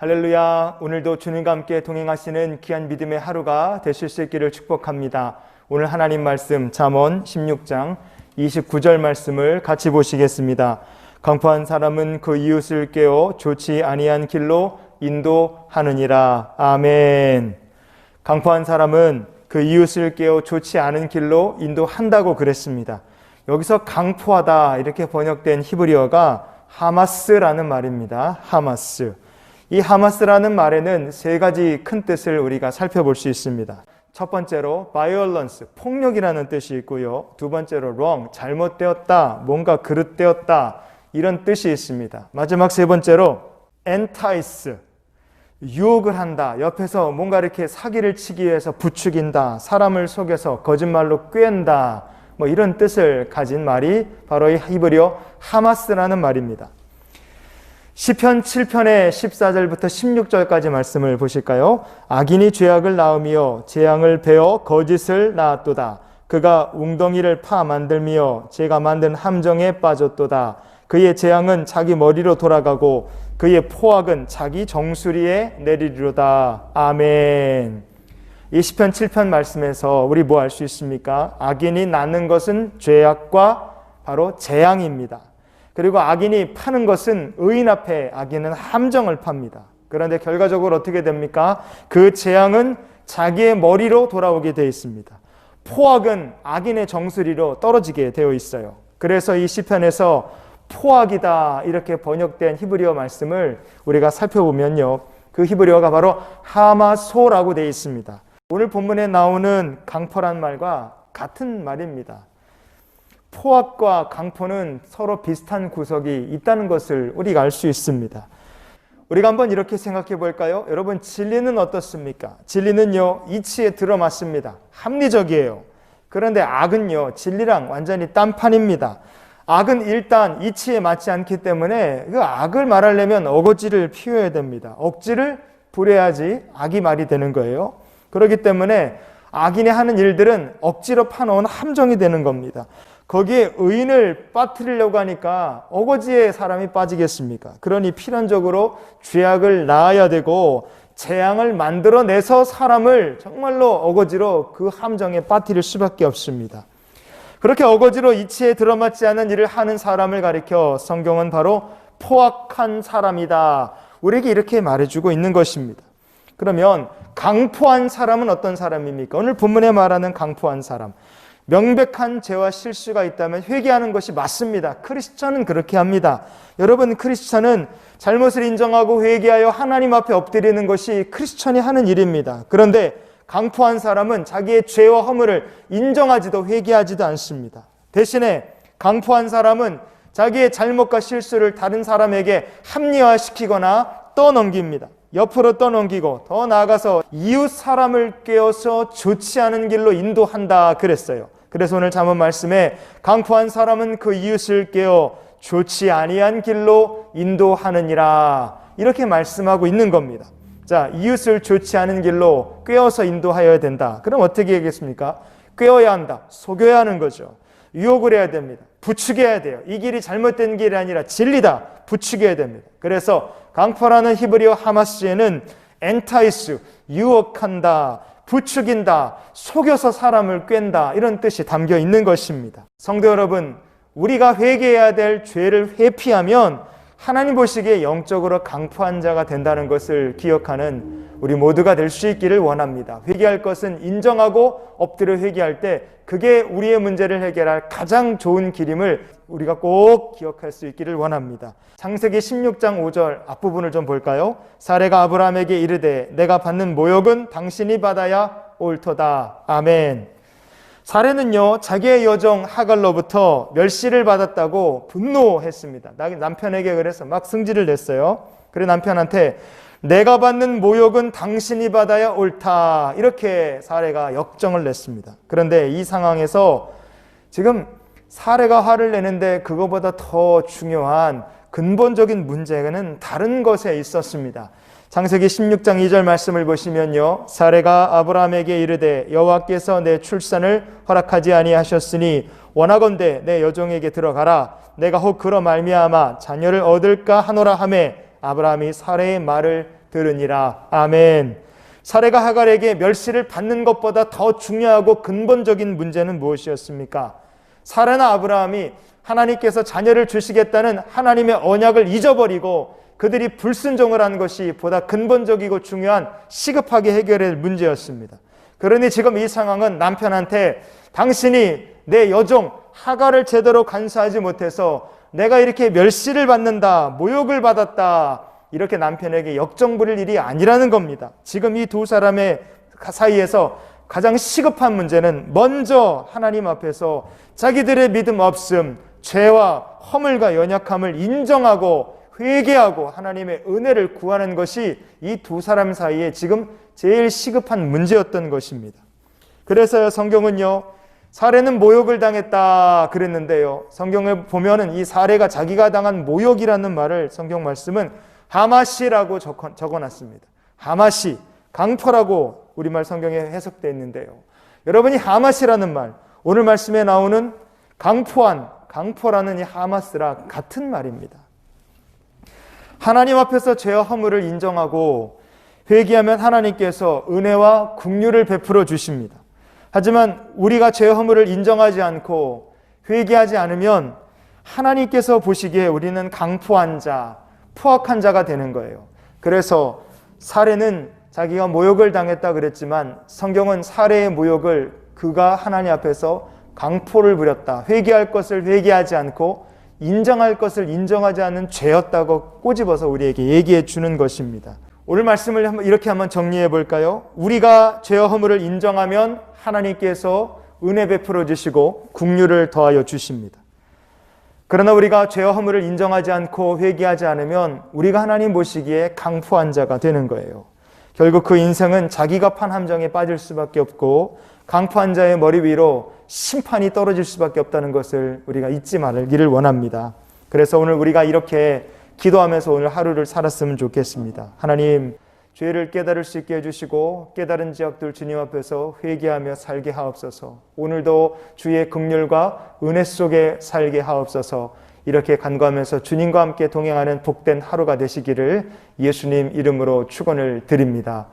할렐루야. 오늘도 주님과 함께 동행하시는 귀한 믿음의 하루가 되실 수 있기를 축복합니다. 오늘 하나님 말씀 잠언 16장 29절 말씀을 같이 보시겠습니다. 강포한 사람은 그 이웃을 깨워 좋지 아니한 길로 인도하느니라. 아멘. 강포한 사람은 그 이웃을 깨워 좋지 않은 길로 인도한다고 그랬습니다. 여기서 강포하다 이렇게 번역된 히브리어가 하마스라는 말입니다. 하마스. 이 하마스라는 말에는 세 가지 큰 뜻을 우리가 살펴볼 수 있습니다. 첫 번째로 violence, 폭력이라는 뜻이 있고요. 두 번째로 wrong, 잘못되었다, 뭔가 그릇되었다 이런 뜻이 있습니다. 마지막 세 번째로 entice, 유혹을 한다. 옆에서 뭔가 이렇게 사기를 치기 위해서 부추긴다. 사람을 속여서 거짓말로 꿰는다. 이런 뜻을 가진 말이 바로 이 히브리어 하마스라는 말입니다. 시편 7편의 14절부터 16절까지 말씀을 보실까요? 악인이 죄악을 낳으며 재앙을 베어 거짓을 낳았도다. 그가 웅덩이를 파 만들며 제가 만든 함정에 빠졌도다. 그의 재앙은 자기 머리로 돌아가고 그의 포악은 자기 정수리에 내리리로다. 아멘. 이 시편 7편 말씀에서 우리 뭐 알 수 있습니까? 악인이 낳는 것은 죄악과 바로 재앙입니다. 그리고 악인이 파는 것은 의인 앞에 악인은 함정을 팝니다. 그런데 결과적으로 어떻게 됩니까? 그 재앙은 자기의 머리로 돌아오게 되어 있습니다. 포악은 악인의 정수리로 떨어지게 되어 있어요. 그래서 이 시편에서 포악이다 이렇게 번역된 히브리어 말씀을 우리가 살펴보면요. 그 히브리어가 바로 하마소라고 되어 있습니다. 오늘 본문에 나오는 강포란 말과 같은 말입니다. 포악과 강포는 서로 비슷한 구석이 있다는 것을 우리가 알 수 있습니다. 우리가 한번 이렇게 생각해 볼까요? 여러분, 진리는 어떻습니까? 진리는요, 이치에 들어맞습니다. 합리적이에요. 그런데 악은요, 진리랑 완전히 딴판입니다. 악은 일단 이치에 맞지 않기 때문에 그 악을 말하려면 어거지를 피워야 됩니다. 억지를 부려야지 악이 말이 되는 거예요. 그렇기 때문에 악인이 하는 일들은 억지로 파놓은 함정이 되는 겁니다. 거기에 의인을 빠뜨리려고 하니까 어거지에 사람이 빠지겠습니까? 그러니 필연적으로 죄악을 낳아야 되고 재앙을 만들어내서 사람을 정말로 어거지로 그 함정에 빠뜨릴 수밖에 없습니다. 그렇게 어거지로 이치에 들어맞지 않은 일을 하는 사람을 가리켜 성경은 바로 포악한 사람이다. 우리에게 이렇게 말해주고 있는 것입니다. 그러면 강포한 사람은 어떤 사람입니까? 오늘 본문에 말하는 강포한 사람. 명백한 죄와 실수가 있다면 회개하는 것이 맞습니다. 크리스천은 그렇게 합니다. 여러분, 크리스천은 잘못을 인정하고 회개하여 하나님 앞에 엎드리는 것이 크리스천이 하는 일입니다. 그런데 강포한 사람은 자기의 죄와 허물을 인정하지도 회개하지도 않습니다. 대신에 강포한 사람은 자기의 잘못과 실수를 다른 사람에게 합리화시키거나 떠넘깁니다. 옆으로 떠넘기고 더 나아가서 이웃 사람을 꿰어서 좋지 않은 길로 인도한다 그랬어요. 그래서 오늘 잠언 말씀에 강포한 사람은 그 이웃을 꿰어 좋지 아니한 길로 인도하느니라 이렇게 말씀하고 있는 겁니다. 자, 이웃을 좋지 않은 길로 꿰어서 인도하여야 된다. 그럼 어떻게 하겠습니까? 꿰어야 한다. 속여야 하는 거죠. 유혹을 해야 됩니다. 부추겨야 돼요. 이 길이 잘못된 길이 아니라 진리다. 부추겨야 됩니다. 그래서 강포라는 히브리어 하마스에는 엔타이스, 유혹한다, 부추긴다, 속여서 사람을 꿰는다 이런 뜻이 담겨 있는 것입니다. 성도 여러분, 우리가 회개해야 될 죄를 회피하면 하나님 보시기에 영적으로 강포한 자가 된다는 것을 기억하는 우리 모두가 될 수 있기를 원합니다. 회개할 것은 인정하고 엎드려 회개할 때 그게 우리의 문제를 해결할 가장 좋은 길임을 우리가 꼭 기억할 수 있기를 원합니다. 창세기 16장 5절 앞부분을 좀 볼까요? 사레가 아브라함에게 이르되 내가 받는 모욕은 당신이 받아야 옳도다. 아멘. 사레는요, 자기의 여종 하갈로부터 멸시를 받았다고 분노했습니다. 남편에게 그래서 막 승질을 냈어요. 그래 남편한테 내가 받는 모욕은 당신이 받아야 옳다. 이렇게 사레가 역정을 냈습니다. 그런데 이 상황에서 지금 사레가 화를 내는데 그거보다 더 중요한 근본적인 문제는 다른 것에 있었습니다. 창세기 16장 2절 말씀을 보시면요, 사레가 아브라함에게 이르되 여호와께서 내 출산을 허락하지 아니하셨으니 원하건대 내 여종에게 들어가라. 내가 혹 그러 말미암아 자녀를 얻을까 하노라 하매 아브라함이 사레의 말을 들으니라. 아멘. 사레가 하갈에게 멸시를 받는 것보다 더 중요하고 근본적인 문제는 무엇이었습니까? 사라나 아브라함이 하나님께서 자녀를 주시겠다는 하나님의 언약을 잊어버리고 그들이 불순종을 한 것이 보다 근본적이고 중요한 시급하게 해결할 문제였습니다. 그러니 지금 이 상황은 남편한테 당신이 내 여종 하갈을 제대로 간수하지 못해서 내가 이렇게 멸시를 받는다, 모욕을 받았다, 이렇게 남편에게 역정 부릴 일이 아니라는 겁니다. 지금 이 두 사람의 사이에서 가장 시급한 문제는 먼저 하나님 앞에서 자기들의 믿음 없음, 죄와 허물과 연약함을 인정하고 회개하고 하나님의 은혜를 구하는 것이 이 두 사람 사이에 지금 제일 시급한 문제였던 것입니다. 그래서요, 성경은요, 사례는 모욕을 당했다 그랬는데요, 성경에 보면은 이 사례가 자기가 당한 모욕이라는 말을 성경 말씀은 하마시라고 적어놨습니다. 하마시, 강포라고 우리말 성경에 해석되어 있는데요, 여러분이 하마시라는 말, 오늘 말씀에 나오는 강포라는 이 하마스라 같은 말입니다. 하나님 앞에서 죄와 허물을 인정하고 회개하면 하나님께서 은혜와 긍휼을 베풀어 주십니다. 하지만 우리가 죄와 허물을 인정하지 않고 회개하지 않으면 하나님께서 보시기에 우리는 강포한 자, 포악한 자가 되는 거예요. 그래서 사례는 자기가 모욕을 당했다 그랬지만 성경은 사례의 모욕을 그가 하나님 앞에서 강포를 부렸다, 회개할 것을 회개하지 않고 인정할 것을 인정하지 않는 죄였다고 꼬집어서 우리에게 얘기해 주는 것입니다. 오늘 말씀을 이렇게 한번 정리해 볼까요? 우리가 죄와 허물을 인정하면 하나님께서 은혜 베풀어 주시고 긍휼을 더하여 주십니다. 그러나 우리가 죄와 허물을 인정하지 않고 회개하지 않으면 우리가 하나님 보시기에 강포한 자가 되는 거예요. 결국 그 인생은 자기가 판 함정에 빠질 수밖에 없고 강포한 자의 머리 위로 심판이 떨어질 수밖에 없다는 것을 우리가 잊지 말기를 원합니다. 그래서 오늘 우리가 이렇게 기도하면서 오늘 하루를 살았으면 좋겠습니다. 하나님, 죄를 깨달을 수 있게 해주시고 깨달은 지역들 주님 앞에서 회개하며 살게 하옵소서. 오늘도 주의 긍휼과 은혜 속에 살게 하옵소서. 이렇게 간구하면서 주님과 함께 동행하는 복된 하루가 되시기를 예수님 이름으로 축원을 드립니다.